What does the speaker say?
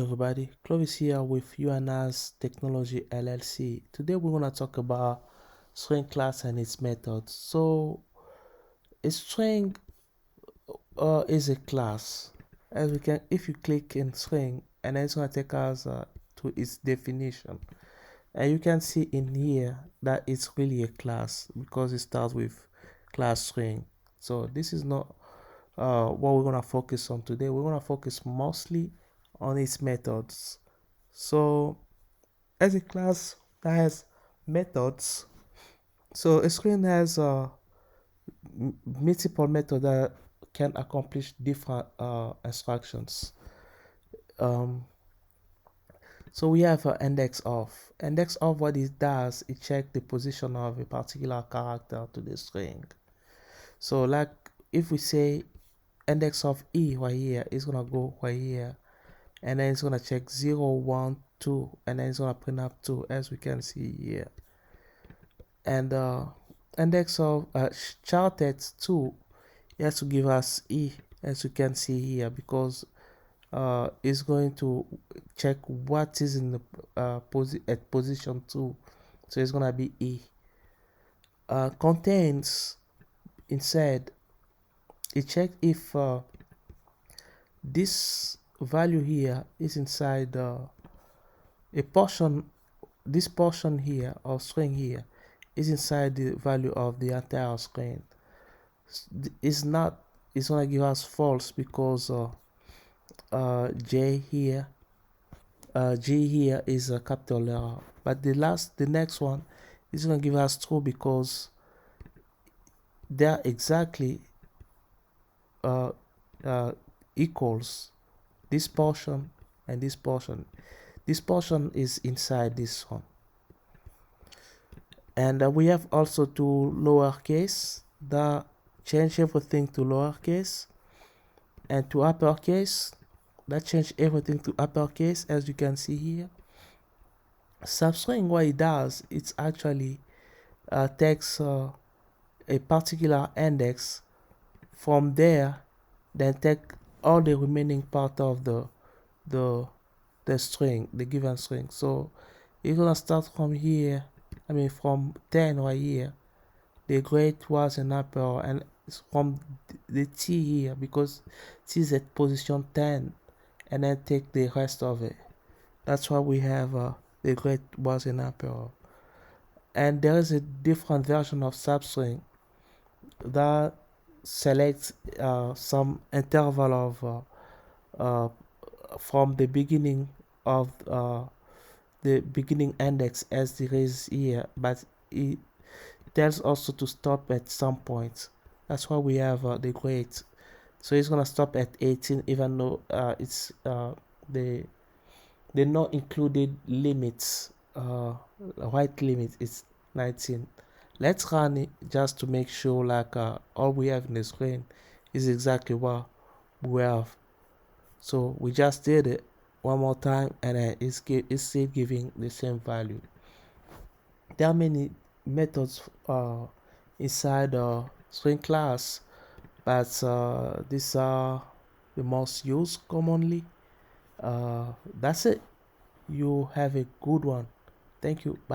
Everybody, Clovis here with UNAS Technology LLC. Today we're gonna talk about string class and its methods. So a string is a class. As we can, if you click in string, and then it's gonna take us to its definition, and you can see in here that it's really a class because it starts with class string. So this is not what we're gonna focus on today. We're gonna focus mostly on its methods. So as a class that has methods, so a screen has multiple methods that can accomplish different instructions. Um, so we have index of. Index of, what it does, it checks the position of a particular character to the string. So like if we say index of E right here, it's gonna go right here, and then it's gonna check 0, 1, 2, and then it's gonna print up 2, as we can see here. And index of charted 2, it has to give us E, as you can see here, because it's going to check what is in the at position 2, so it's gonna be E. Contains, inside, it check if this value here is inside a portion, this portion here or string here is inside the value of the entire string. It's not, it's gonna give us false because J here, G here is a capital letter, but the next one is gonna give us true because they're exactly uh, equals this portion and this portion. This portion is inside this one. And we have also two lowercase that change everything to lowercase, and to uppercase that change everything to uppercase, as you can see here. Substring, what it does, it's actually takes a particular index from there, then take all the remaining part of the string, the given string. So you're gonna start from here, I mean from 10 right here. The grade was an upper, and it's from the T here because T is at position 10, and then take the rest of it. That's why we have the grade was an upper. And there is a different version of substring that selects some interval of from the beginning of the beginning index as there is here, but it tells also to stop at some point. That's why we have the grade. So it's gonna stop at 18, even though it's the not included limits, right limit is 19. Let's run it just to make sure like all we have in the screen is exactly what we have. So we just did it one more time, and it's still giving the same value. There are many methods inside string class, but these are the most used commonly. That's it. You have a good one. Thank you. Bye.